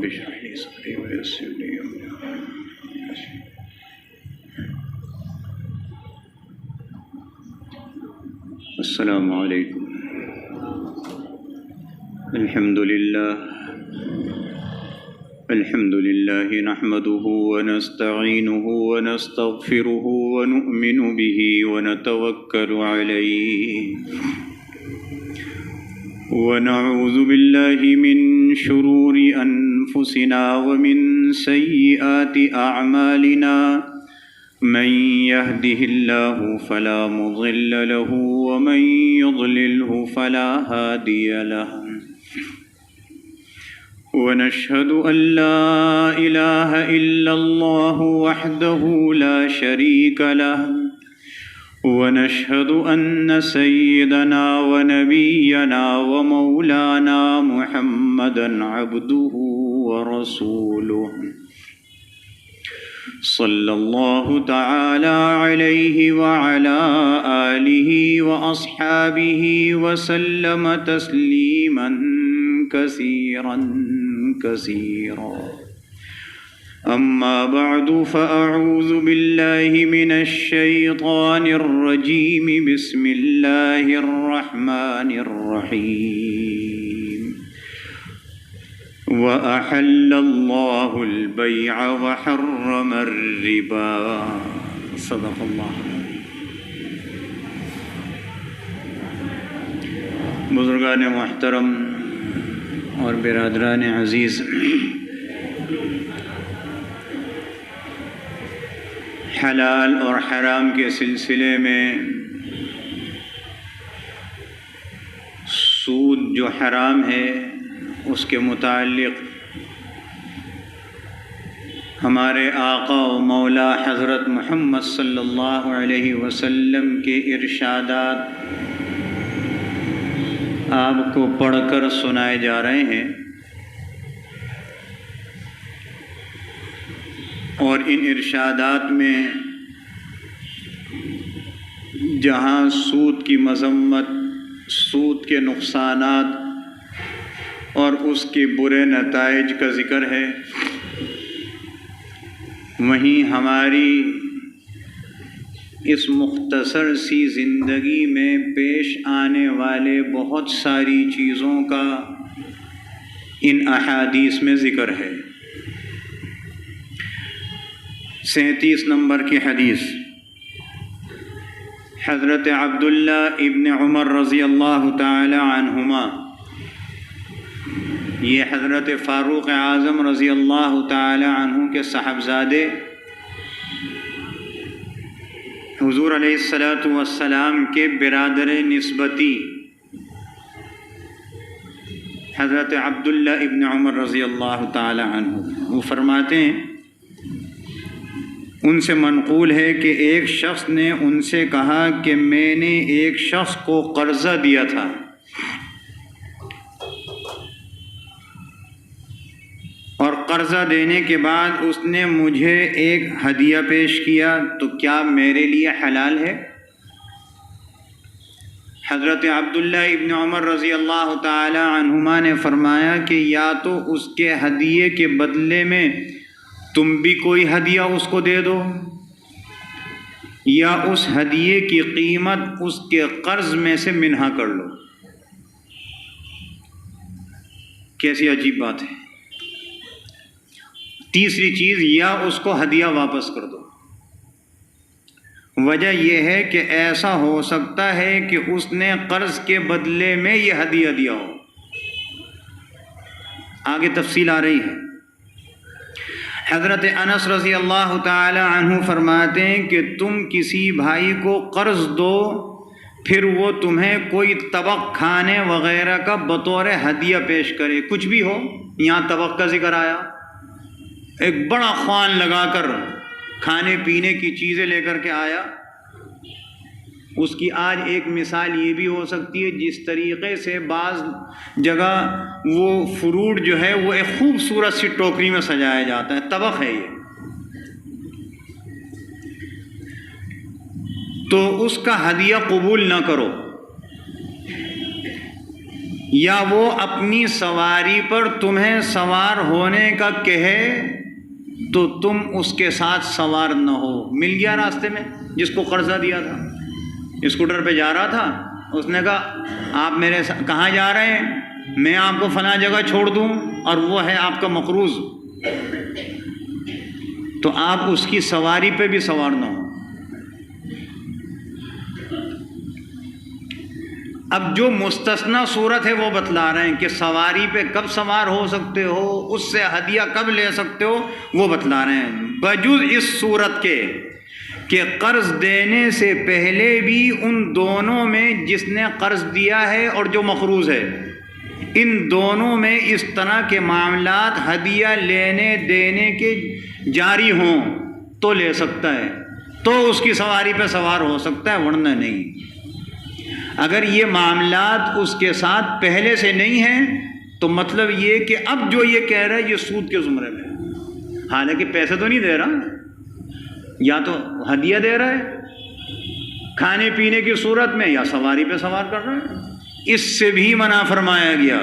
اشرح لي صدري ويسر لي أمري. السلام علیکم. الحمد لله نحمده ونستعينه ونستغفره ونؤمن به ونتوكل عليه ونعوذ بالله من شرور أنفسنا ومن سيئات أعمالنا من يهده الله فلا مضل له ومن يضلله فلا هادي له ونشهد أن لا إله إلا الله وحده لا شريك له ونشهد أن سيدنا ونبينا ومولانا محمدا عبده ورسوله صلى الله تعالى عليه وعلى آله وأصحابه وسلم تسليما كثيرا كثيرا. أما بعد فأعوذ بالله من الشيطان الرجيم. بسم الله الرحمن الرحيم. وأحل الله البيع وحرم الربا. صدق الله. بزرگان محترم اور برادران عزیز، حلال اور حرام کے سلسلے میں سود جو حرام ہے اس کے متعلق ہمارے آقا و مولا حضرت محمد صلی اللہ علیہ وسلم کے ارشادات آپ کو پڑھ کر سنائے جا رہے ہیں، اور ان ارشادات میں جہاں سود کی مذمت، سود کے نقصانات اور اس کے برے نتائج کا ذکر ہے، وہیں ہماری اس مختصر سی زندگی میں پیش آنے والے بہت ساری چیزوں کا ان احادیث میں ذکر ہے۔ 37 نمبر کی حدیث، حضرت عبداللہ ابن عمر رضی اللہ تعالی عنہما، یہ حضرت فاروق اعظم رضی اللہ تعالی عنہ کے صاحبزادے، حضور علیہ السلام کے برادر نسبتی حضرت عبداللہ ابن عمر رضی اللہ تعالی عنہ، وہ فرماتے ہیں، ان سے منقول ہے کہ ایک شخص نے ان سے کہا کہ میں نے ایک شخص کو قرضہ دیا تھا، اور قرضہ دینے کے بعد اس نے مجھے ایک ہدیہ پیش کیا، تو کیا میرے لیے حلال ہے؟ حضرت عبداللہ ابن عمر رضی اللہ تعالی عنہما نے فرمایا کہ یا تو اس کے ہدیے کے بدلے میں تم بھی کوئی ہدیہ اس کو دے دو، یا اس ہدیے کی قیمت اس کے قرض میں سے منہا کر لو۔ کیسی عجیب بات ہے۔ تیسری چیز، یا اس کو ہدیہ واپس کر دو۔ وجہ یہ ہے کہ ایسا ہو سکتا ہے کہ اس نے قرض کے بدلے میں یہ ہدیہ دیا ہو۔ آگے تفصیل آ رہی ہے۔ حضرت انس رضی اللہ تعالی عنہ فرماتے ہیں کہ تم کسی بھائی کو قرض دو، پھر وہ تمہیں کوئی طبق کھانے وغیرہ کا بطور ہدیہ پیش کرے، کچھ بھی ہو، یہاں طبق کا ذکر آیا، ایک بڑا خوان لگا کر کھانے پینے کی چیزیں لے کر کے آیا، اس کی آج ایک مثال یہ بھی ہو سکتی ہے، جس طریقے سے بعض جگہ وہ فروٹ جو ہے وہ ایک خوبصورت سی ٹوکری میں سجایا جاتا ہے، طبق ہے یہ، تو اس کا ہدیہ قبول نہ کرو۔ یا وہ اپنی سواری پر تمہیں سوار ہونے کا کہے تو تم اس کے ساتھ سوار نہ ہو۔ مل گیا راستے میں جس کو قرضہ دیا تھا، اسکوٹر پہ جا رہا تھا، اس نے کہا آپ میرے کہاں جا رہے ہیں، میں آپ کو فلاں جگہ چھوڑ دوں، اور وہ ہے آپ کا مقروض، تو آپ اس کی سواری پہ بھی سوار نہ ہو۔ اب جو مستثنا صورت ہے وہ بتلا رہے ہیں کہ سواری پہ کب سوار ہو سکتے ہو، اس سے ہدیہ کب لے سکتے ہو، وہ بتلا رہے ہیں۔ بجز اس صورت کے کہ قرض دینے سے پہلے بھی ان دونوں میں جس نے قرض دیا ہے اور جو مقروض ہے، ان دونوں میں اس طرح کے معاملات ہدیہ لینے دینے کے جاری ہوں تو لے سکتا ہے، تو اس کی سواری پہ سوار ہو سکتا ہے، ورنہ نہیں۔ اگر یہ معاملات اس کے ساتھ پہلے سے نہیں ہیں تو مطلب یہ کہ اب جو یہ کہہ رہا ہے یہ سود کے زمرے میں ہے، حالانکہ پیسے تو نہیں دے رہا، یا تو ہدیہ دے رہا ہے کھانے پینے کی صورت میں، یا سواری پہ سوار کر رہا ہے، اس سے بھی منع فرمایا گیا۔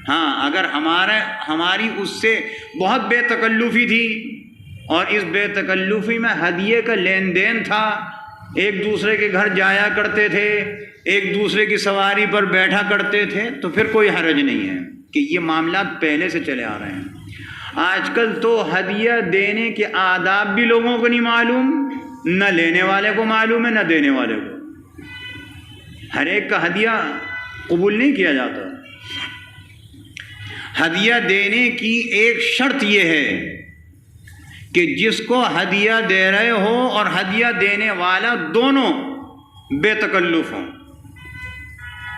ہاں اگر ہماری اس سے بہت بے تکلفی تھی اور اس بے تکلفی میں ہدیے کا لین دین تھا، ایک دوسرے کے گھر جایا کرتے تھے، ایک دوسرے کی سواری پر بیٹھا کرتے تھے، تو پھر کوئی حرج نہیں ہے کہ یہ معاملات پہلے سے چلے آ رہے ہیں۔ آج کل تو ہدیہ دینے کے آداب بھی لوگوں کو نہیں معلوم، نہ لینے والے کو معلوم ہے نہ دینے والے کو۔ ہر ایک کا ہدیہ قبول نہیں کیا جاتا۔ ہدیہ دینے کی ایک شرط یہ ہے کہ جس کو ہدیہ دے رہے ہو اور ہدیہ دینے والا دونوں بے تکلف ہوں۔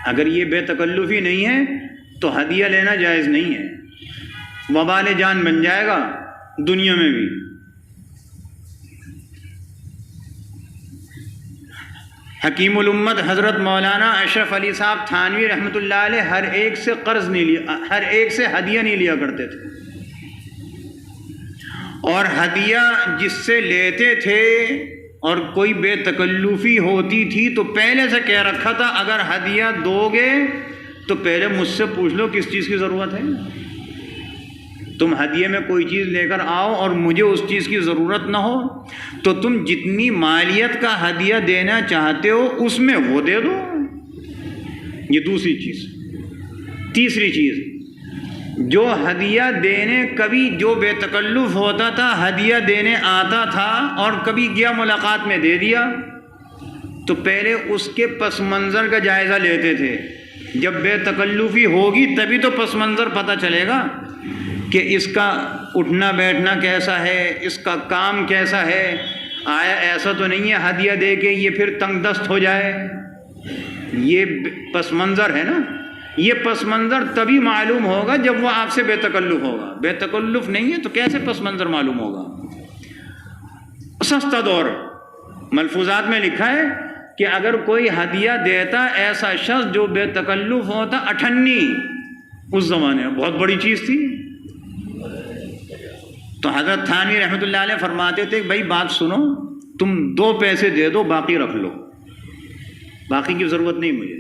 اگر یہ بے تکلفی نہیں ہے تو ہدیہ لینا جائز نہیں ہے، وبال جان بن جائے گا دنیا میں بھی۔ حکیم الامت حضرت مولانا اشرف علی صاحب تھانوی رحمۃ اللہ علیہ ہر ایک سے قرض نہیں لیا، ہر ایک سے ہدیہ نہیں لیا کرتے تھے، اور ہدیہ جس سے لیتے تھے اور کوئی بے تکلفی ہوتی تھی تو پہلے سے کہہ رکھا تھا اگر ہدیہ دو گے تو پہلے مجھ سے پوچھ لو کس چیز کی ضرورت ہے۔ تم ہدیے میں کوئی چیز لے کر آؤ اور مجھے اس چیز کی ضرورت نہ ہو تو تم جتنی مالیت کا ہدیہ دینا چاہتے ہو اس میں وہ دے دو۔ یہ دوسری چیز۔ تیسری چیز، جو ہدیہ دینے کبھی جو بے تکلف ہوتا تھا ہدیہ دینے آتا تھا اور کبھی گیا ملاقات میں دے دیا، تو پہلے اس کے پس منظر کا جائزہ لیتے تھے۔ جب بے تکلفی ہوگی تبھی تو پس منظر پتہ چلے گا کہ اس کا اٹھنا بیٹھنا کیسا ہے، اس کا کام کیسا ہے، آیا ایسا تو نہیں ہے ہدیہ دے کے یہ پھر تنگ دست ہو جائے۔ یہ پس منظر ہے نا، یہ پس منظر تبھی معلوم ہوگا جب وہ آپ سے بے تکلف ہوگا۔ بے تکلف نہیں ہے تو کیسے پس منظر معلوم ہوگا؟ سستا دور ملفوظات میں لکھا ہے کہ اگر کوئی ہدیہ دیتا ایسا شخص جو بے تکلف ہوتا، اٹھنی اس زمانے میں بہت بڑی چیز تھی۔ تو حضرت تھانوی رحمۃ اللہ علیہ فرماتے تھے بھائی بات سنو، تم 2 پیسے دے دو باقی رکھ لو، باقی کی ضرورت نہیں مجھے،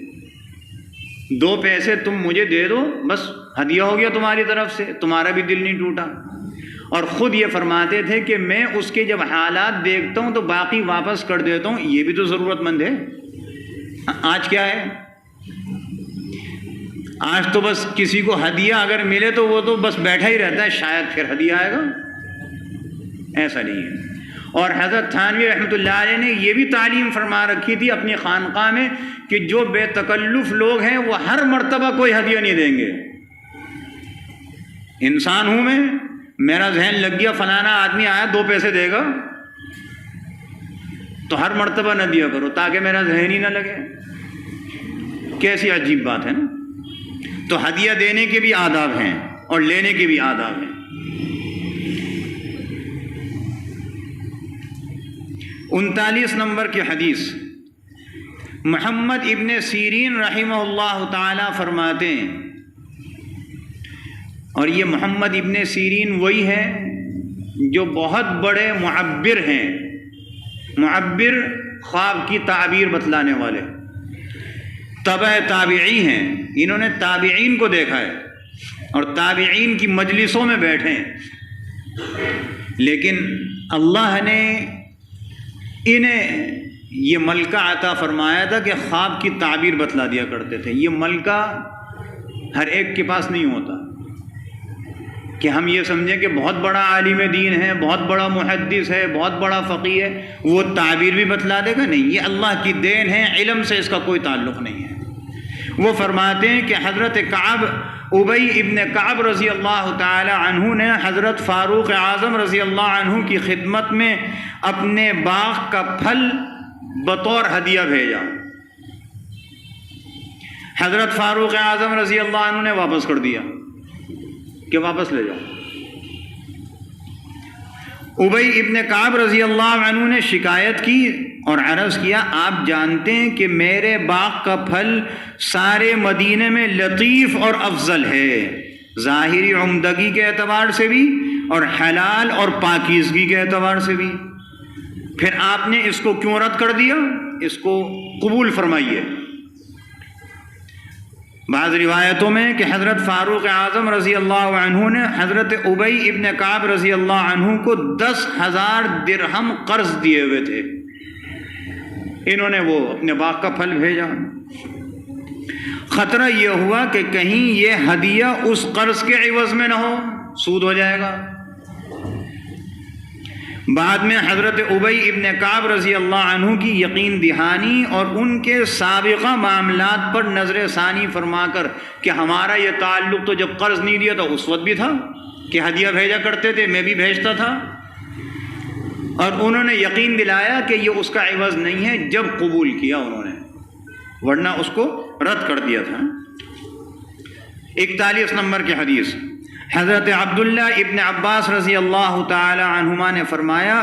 2 پیسے تم مجھے دے دو، بس ہدیہ ہو گیا تمہاری طرف سے، تمہارا بھی دل نہیں ٹوٹا۔ اور خود یہ فرماتے تھے کہ میں اس کے جب حالات دیکھتا ہوں تو باقی واپس کر دیتا ہوں، یہ بھی تو ضرورت مند ہے۔ آج کیا ہے؟ آج تو بس کسی کو ہدیہ اگر ملے تو وہ تو بس بیٹھا ہی رہتا ہے، شاید پھر ہدیہ آئے گا، ایسا نہیں ہے۔ اور حضرت تھانوی رحمۃ اللہ علیہ نے یہ بھی تعلیم فرما رکھی تھی اپنی خانقاہ میں کہ جو بے تکلف لوگ ہیں وہ ہر مرتبہ کوئی ہدیہ نہیں دیں گے۔ انسان ہوں میں، میرا ذہن لگ گیا فلانا آدمی آیا 2 پیسے دے گا تو ہر مرتبہ نہ دیا کرو تاکہ میرا ذہن ہی نہ لگے۔ کیسی عجیب بات ہے نا۔ تو ہدیہ دینے کے بھی آداب ہیں اور لینے کے بھی آداب ہیں۔ 39 نمبر کی حدیث، محمد ابن سیرین رحمہ اللہ تعالی فرماتے ہیں، اور یہ محمد ابن سیرین وہی ہیں جو بہت بڑے معبر ہیں، معبر خواب کی تعبیر بتلانے والے۔ تبع تابعی ہیں، انہوں نے تابعین کو دیکھا ہے اور تابعین کی مجلسوں میں بیٹھے ہیں، لیکن اللہ نے انہیں یہ ملکہ عطا فرمایا تھا کہ خواب کی تعبیر بتلا دیا کرتے تھے۔ یہ ملکہ ہر ایک کے پاس نہیں ہوتا کہ ہم یہ سمجھیں کہ بہت بڑا عالم دین ہے، بہت بڑا محدث ہے، بہت بڑا فقیہ ہے، وہ تعبیر بھی بتلا دے گا، نہیں، یہ اللہ کی دین ہے، علم سے اس کا کوئی تعلق نہیں ہے۔ وہ فرماتے ہیں کہ حضرت ابی ابن کعب رضی اللہ تعالی عنہ نے حضرت فاروق اعظم رضی اللہ عنہ کی خدمت میں اپنے باغ کا پھل بطور ہدیہ بھیجا۔ حضرت فاروق اعظم رضی اللہ عنہ نے واپس کر دیا کہ واپس لے جاؤ۔ ابی ابن کعب رضی اللہ عنہ نے شکایت کی اور عرض کیا، آپ جانتے ہیں کہ میرے باغ کا پھل سارے مدینے میں لطیف اور افضل ہے، ظاہری عمدگی کے اعتبار سے بھی اور حلال اور پاکیزگی کے اعتبار سے بھی، پھر آپ نے اس کو کیوں رد کر دیا؟ اس کو قبول فرمائیے۔ بعض روایتوں میں کہ حضرت فاروق اعظم رضی اللہ عنہ نے حضرت ابی ابن کعب رضی اللہ عنہ کو 10,000 درہم قرض دیے ہوئے تھے، انہوں نے وہ اپنے باغ کا پھل بھیجا۔ خطرہ یہ ہوا کہ کہیں یہ ہدیہ اس قرض کے عوض میں نہ ہو، سود ہو جائے گا۔ بعد میں حضرت ابی ابن کعب رضی اللہ عنہ کی یقین دہانی اور ان کے سابقہ معاملات پر نظر ثانی فرما کر کہ ہمارا یہ تعلق تو جب قرض نہیں دیا تھا اس وقت بھی تھا کہ ہدیہ بھیجا کرتے تھے، میں بھی بھیجتا تھا، اور انہوں نے یقین دلایا کہ یہ اس کا عوض نہیں ہے جب قبول کیا انہوں نے، ورنہ اس کو رد کر دیا تھا۔ 41 نمبر کی حدیث، حضرت عبداللہ ابن عباس رضی اللہ تعالی عنہما نے فرمایا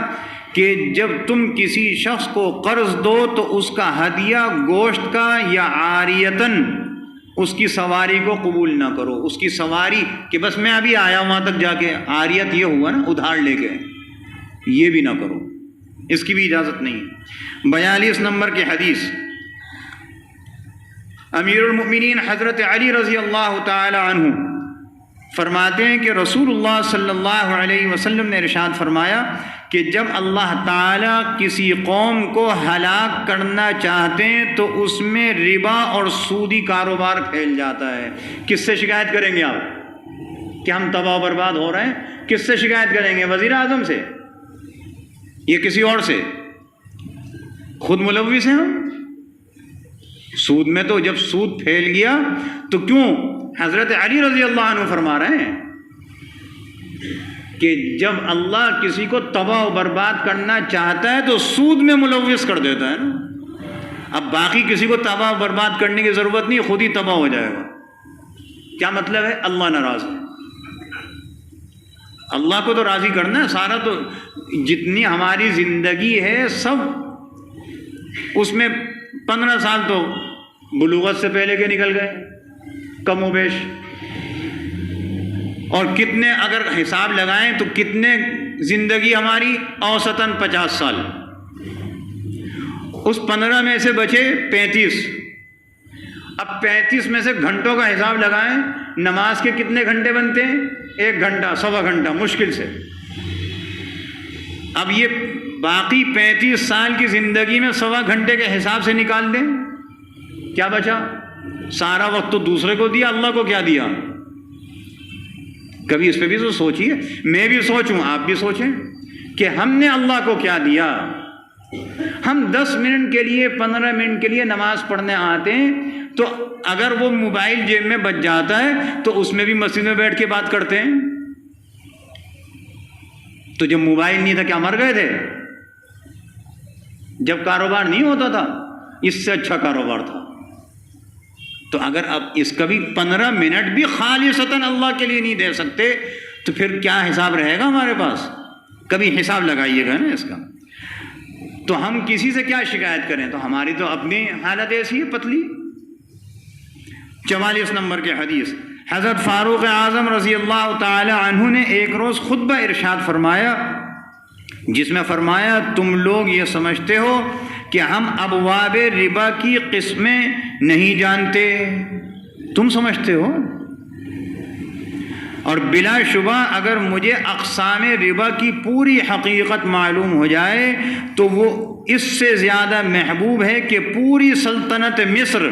کہ جب تم کسی شخص کو قرض دو تو اس کا ہدیہ گوشت کا یا عاریتن اس کی سواری کو قبول نہ کرو، اس کی سواری کہ بس میں ابھی آیا وہاں تک جا کے، عاریت یہ ہوا نا ادھار لے کے، یہ بھی نہ کرو، اس کی بھی اجازت نہیں۔ 42 نمبر کی حدیث، امیر المؤمنین حضرت علی رضی اللہ تعالی عنہ فرماتے ہیں کہ رسول اللہ صلی اللہ علیہ وسلم نے ارشاد فرمایا کہ جب اللہ تعالیٰ کسی قوم کو ہلاک کرنا چاہتے ہیں تو اس میں ربا اور سودی کاروبار پھیل جاتا ہے۔ کس سے شکایت کریں گے آپ کہ ہم تباہ و برباد ہو رہے ہیں؟ کس سے شکایت کریں گے؟ وزیر اعظم سے یا کسی اور سے؟ خود ملوث ہیں ہم سود میں۔ تو جب سود پھیل گیا تو کیوں حضرت علی رضی اللہ عنہ فرما رہے ہیں کہ جب اللہ کسی کو تباہ و برباد کرنا چاہتا ہے تو سود میں ملوث کر دیتا ہے نا۔ اب باقی کسی کو تباہ و برباد کرنے کی ضرورت نہیں، خود ہی تباہ ہو جائے گا۔ کیا مطلب ہے؟ اللہ ناراض ہے، اللہ کو تو راضی کرنا ہے۔ سارا تو جتنی ہماری زندگی ہے سب اس میں 15 سال تو بلوغت سے پہلے کے نکل گئے کم و بیش، اور کتنے اگر حساب لگائیں تو کتنے زندگی ہماری اوسطاً 50 سال، اس 15 میں سے بچے 35۔ اب 35 میں سے گھنٹوں کا حساب لگائیں، نماز کے کتنے گھنٹے بنتے ہیں؟ 1 گھنٹہ، سوا گھنٹہ مشکل سے۔ اب یہ باقی 35 سال کی زندگی میں سوا گھنٹے کے حساب سے نکال دیں، کیا بچا؟ سارا وقت تو دوسرے کو دیا، اللہ کو کیا دیا؟ کبھی اس پہ بھی تو سوچیے، میں بھی سوچوں، آپ بھی سوچیں کہ ہم نے اللہ کو کیا دیا۔ ہم 10 منٹ کے لیے 15 منٹ کے لیے نماز پڑھنے آتے ہیں تو اگر وہ موبائل جیب میں بچ جاتا ہے تو اس میں بھی مسجد میں بیٹھ کے بات کرتے ہیں۔ تو جب موبائل نہیں تھا کیا مر گئے تھے؟ جب کاروبار نہیں ہوتا تھا اس سے اچھا کاروبار تھا۔ تو اگر اب اس کا بھی 15 منٹ بھی خالصتاً اللہ کے لیے نہیں دے سکتے تو پھر کیا حساب رہے گا ہمارے پاس؟ کبھی حساب لگائیے گا نا اس کا۔ تو ہم کسی سے کیا شکایت کریں؟ تو ہماری تو اپنی حالت ایسی ہے پتلی۔ 44 نمبر کی حدیث، حضرت فاروق اعظم رضی اللہ تعالی عنہ نے ایک روز خطبہ ارشاد فرمایا جس میں فرمایا تم لوگ یہ سمجھتے ہو کہ ہم ابواب ربا کی قسمیں نہیں جانتے، تم سمجھتے ہو؟ اور بلا شبہ اگر مجھے اقسام ربا کی پوری حقیقت معلوم ہو جائے تو وہ اس سے زیادہ محبوب ہے کہ پوری سلطنت مصر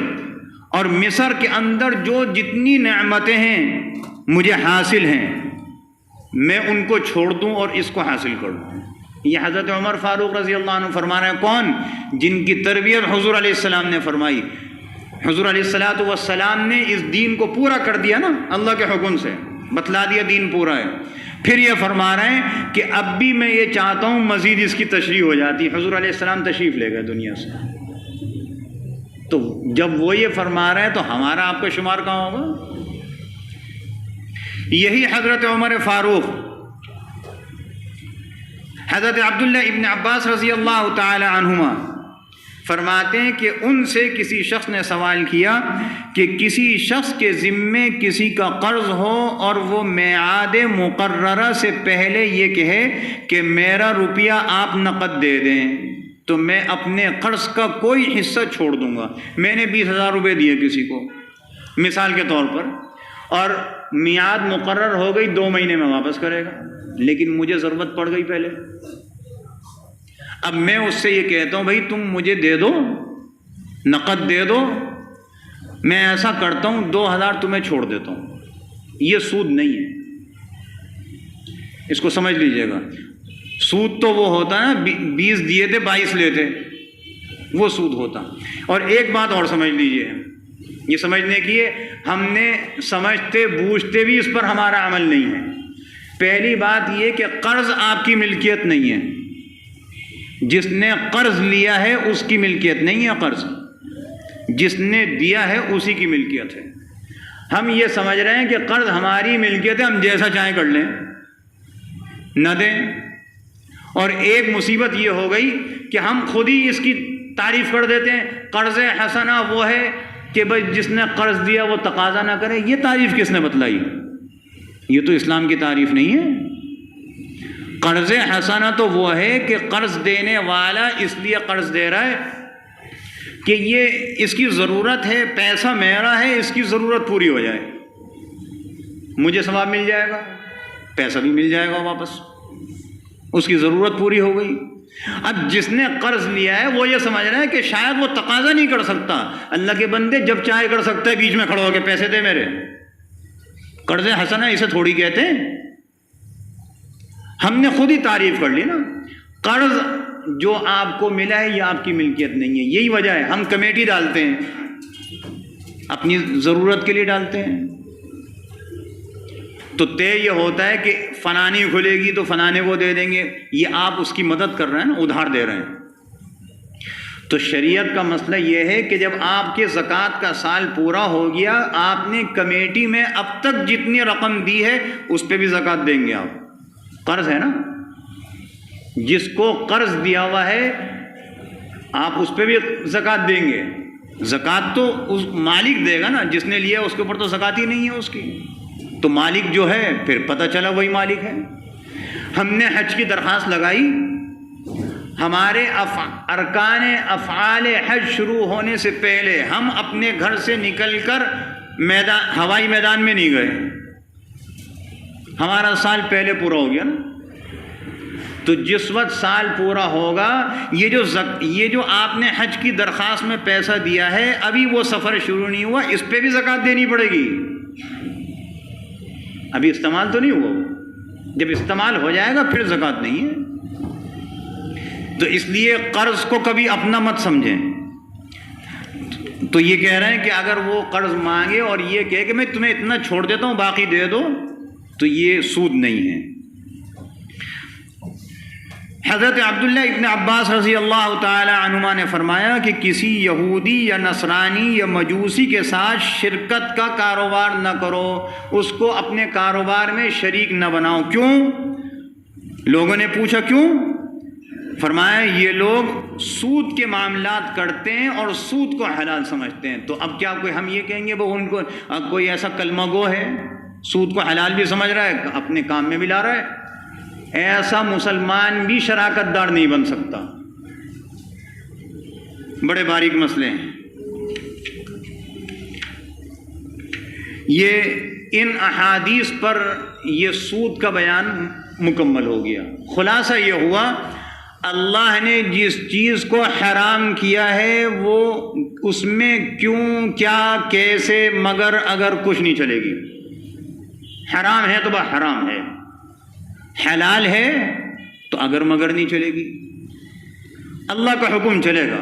اور مصر کے اندر جو جتنی نعمتیں ہیں مجھے حاصل ہیں میں ان کو چھوڑ دوں اور اس کو حاصل کر دوں۔ یہ حضرت عمر فاروق رضی اللہ عنہ فرما رہے ہیں، کون؟ جن کی تربیت حضور علیہ السلام نے فرمائی۔ حضور علیہ السلام نے اس دین کو پورا کر دیا نا، اللہ کے حکم سے بتلا دیا دین پورا ہے۔ پھر یہ فرما رہے ہیں کہ اب بھی میں یہ چاہتا ہوں مزید اس کی تشریح ہو جاتی۔ حضور علیہ السلام تشریف لے گئے دنیا سے، تو جب وہ یہ فرما رہے ہیں تو ہمارا آپ کا شمار کہاں ہوگا؟ یہی حضرت عمر فاروق حضرت عبداللہ ابن عباس رضی اللہ تعالی عنہما فرماتے ہیں کہ ان سے کسی شخص نے سوال کیا کہ کسی شخص کے ذمے کسی کا قرض ہو اور وہ میعاد مقررہ سے پہلے یہ کہے کہ میرا روپیہ آپ نقد دے دیں تو میں اپنے قرض کا کوئی حصہ چھوڑ دوں گا۔ میں نے 20,000 روپے دیے کسی کو مثال کے طور پر، اور میعاد مقرر ہو گئی 2 مہینے میں واپس کرے گا، لیکن مجھے ضرورت پڑ گئی پہلے، اب میں اس سے یہ کہتا ہوں بھائی تم مجھے دے دو، نقد دے دو، میں ایسا کرتا ہوں 2,000 تمہیں چھوڑ دیتا ہوں، یہ سود نہیں ہے، اس کو سمجھ لیجئے گا۔ سود تو وہ ہوتا ہے 20 دیے تھے 22 لیتے، وہ سود ہوتا۔ اور ایک بات اور سمجھ لیجئے، یہ سمجھنے کی ہے، ہم نے سمجھتے بوجھتے بھی اس پر ہمارا عمل نہیں ہے۔ پہلی بات یہ کہ قرض آپ کی ملکیت نہیں ہے، جس نے قرض لیا ہے اس کی ملکیت نہیں ہے، قرض جس نے دیا ہے اسی کی ملکیت ہے۔ ہم یہ سمجھ رہے ہیں کہ قرض ہماری ملکیت ہے، ہم جیسا چاہیں کر لیں نہ دیں۔ اور ایک مصیبت یہ ہو گئی کہ ہم خود ہی اس کی تعریف کر دیتے ہیں، قرض حسنہ وہ ہے کہ بھائی جس نے قرض دیا وہ تقاضا نہ کرے۔ یہ تعریف کس نے بتلائی؟ یہ تو اسلام کی تعریف نہیں ہے۔ قرض حسنہ تو وہ ہے کہ قرض دینے والا اس لیے قرض دے رہا ہے کہ یہ اس کی ضرورت ہے، پیسہ میرا ہے، اس کی ضرورت پوری ہو جائے، مجھے ثواب مل جائے گا، پیسہ بھی مل جائے گا واپس، اس کی ضرورت پوری ہو گئی۔ اب جس نے قرض لیا ہے وہ یہ سمجھ رہا ہے کہ شاید وہ تقاضا نہیں کر سکتا، اللہ کے بندے جب چاہے کر سکتا ہے، بیچ میں کھڑا ہو کے پیسے دے میرے۔ قرض حسنہ اسے تھوڑی کہتے ہیں، ہم نے خود ہی تعریف کر لی نا۔ قرض جو آپ کو ملا ہے یہ آپ کی ملکیت نہیں ہے، یہی وجہ ہے ہم کمیٹی ڈالتے ہیں، اپنی ضرورت کے لیے ڈالتے ہیں، تو طے یہ ہوتا ہے کہ فلانی کھلے گی تو فلانے کو دے دیں گے، یہ آپ اس کی مدد کر رہے ہیں نا، ادھار دے رہے ہیں۔ تو شریعت کا مسئلہ یہ ہے کہ جب آپ کے زکوٰۃ کا سال پورا ہو گیا، آپ نے کمیٹی میں اب تک جتنی رقم دی ہے اس پہ بھی زکوٰۃ دیں گے آپ۔ قرض ہے نا، جس کو قرض دیا ہوا ہے آپ اس پہ بھی زکوٰۃ دیں گے۔ زکوٰۃ تو اس مالک دے گا نا، جس نے لیا اس کے اوپر تو زکوٰۃ ہی نہیں ہے اس کی، تو مالک جو ہے پھر پتہ چلا وہی مالک ہے۔ ہم نے حج کی درخواست لگائی، ہمارے ارکان افعال حج شروع ہونے سے پہلے ہم اپنے گھر سے نکل کر ہوائی میدان میں نہیں گئے، ہمارا سال پہلے پورا ہو گیا نا۔ تو جس وقت سال پورا ہوگا، یہ جو آپ نے حج کی درخواست میں پیسہ دیا ہے، ابھی وہ سفر شروع نہیں ہوا، اس پہ بھی زکوٰۃ دینی پڑے گی، ابھی استعمال تو نہیں ہوا، جب استعمال ہو جائے گا پھر زکوٰۃ نہیں ہے۔ تو اس لیے قرض کو کبھی اپنا مت سمجھیں۔ تو یہ کہہ رہے ہیں کہ اگر وہ قرض مانگے اور یہ کہے کہ میں تمہیں اتنا چھوڑ دیتا ہوں باقی دے دو، تو یہ سود نہیں ہے۔ حضرت عبداللہ ابن عباس رضی اللہ تعالی عنہما نے فرمایا کہ کسی یہودی یا نصرانی یا مجوسی کے ساتھ شرکت کا کاروبار نہ کرو، اس کو اپنے کاروبار میں شریک نہ بناؤ۔ کیوں؟ لوگوں نے پوچھا کیوں؟ فرمایا یہ لوگ سود کے معاملات کرتے ہیں اور سود کو حلال سمجھتے ہیں۔ تو اب کیا کوئی ہم یہ کہیں گے وہ ان کو کوئی ایسا کلمہ گو ہے سود کو حلال بھی سمجھ رہا ہے اپنے کام میں بھی لا رہا ہے؟ ایسا مسلمان بھی شراکت دار نہیں بن سکتا۔ بڑے باریک مسئلے ہیں۔ یہ ان احادیث پر یہ سود کا بیان مکمل ہو گیا۔ خلاصہ یہ ہوا اللہ نے جس چیز کو حرام کیا ہے وہ اس میں کیوں، کیا، کیسے، مگر اگر کچھ نہیں چلے گی۔ حرام ہے تو بس حرام ہے، حلال ہے تو اگر مگر نہیں چلے گی۔ اللہ کا حکم چلے گا۔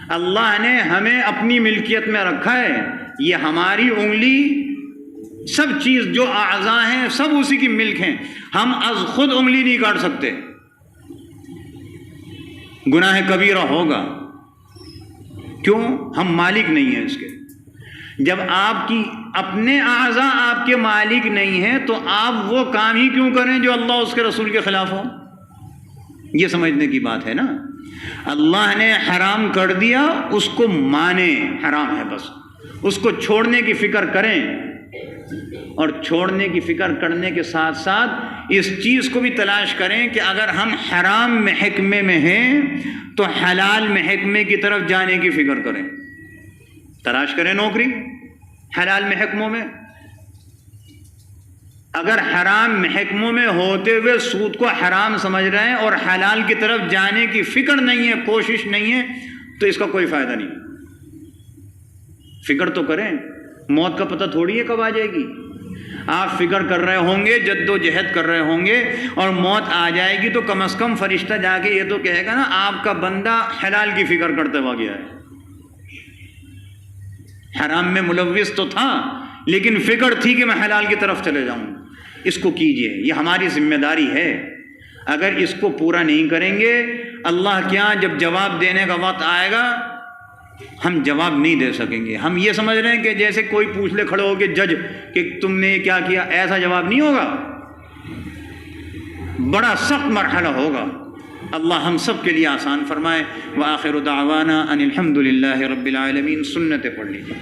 اللہ نے ہمیں اپنی ملکیت میں رکھا ہے، یہ ہماری انگلی، سب چیز جو اعضاء ہیں سب اسی کی ملک ہیں، ہم از خود انگلی نہیں کاٹ سکتے، گناہ کبیرہ ہوگا۔ کیوں؟ ہم مالک نہیں ہیں اس کے۔ جب آپ کی اپنے اعضاء آپ کے مالک نہیں ہیں تو آپ وہ کام ہی کیوں کریں جو اللہ اس کے رسول کے خلاف ہو؟ یہ سمجھنے کی بات ہے نا۔ اللہ نے حرام کر دیا، اس کو مانیں، حرام ہے بس، اس کو چھوڑنے کی فکر کریں، اور چھوڑنے کی فکر کرنے کے ساتھ ساتھ اس چیز کو بھی تلاش کریں کہ اگر ہم حرام محکمے میں ہیں تو حلال محکمے کی طرف جانے کی فکر کریں، تلاش کریں نوکری حلال محکموں میں۔ اگر حرام محکموں میں ہوتے ہوئے سود کو حرام سمجھ رہے ہیں اور حلال کی طرف جانے کی فکر نہیں ہے، کوشش نہیں ہے، تو اس کا کوئی فائدہ نہیں۔ فکر تو کریں، موت کا پتہ تھوڑی ہے کب آ جائے گی۔ آپ فکر کر رہے ہوں گے، جد و جہد کر رہے ہوں گے، اور موت آ جائے گی تو کم از کم فرشتہ جا کے یہ تو کہے گا نا آپ کا بندہ حلال کی فکر کرتے ہوا گیا ہے۔ حرام میں ملوث تو تھا لیکن فکر تھی کہ میں حلال کی طرف چلے جاؤں۔ اس کو کیجئے، یہ ہماری ذمہ داری ہے۔ اگر اس کو پورا نہیں کریں گے، اللہ کیا جب جواب دینے کا وقت آئے گا ہم جواب نہیں دے سکیں گے۔ ہم یہ سمجھ رہے ہیں کہ جیسے کوئی پوچھ لے کھڑے ہو کے جج کہ تم نے کیا کیا، ایسا جواب نہیں ہوگا، بڑا سخت مرحلہ ہوگا۔ اللہ ہم سب کے لیے آسان فرمائے۔ وآخر دعوانا ان الحمد للہ رب العالمین۔ سنتیں پڑھ لیجیے۔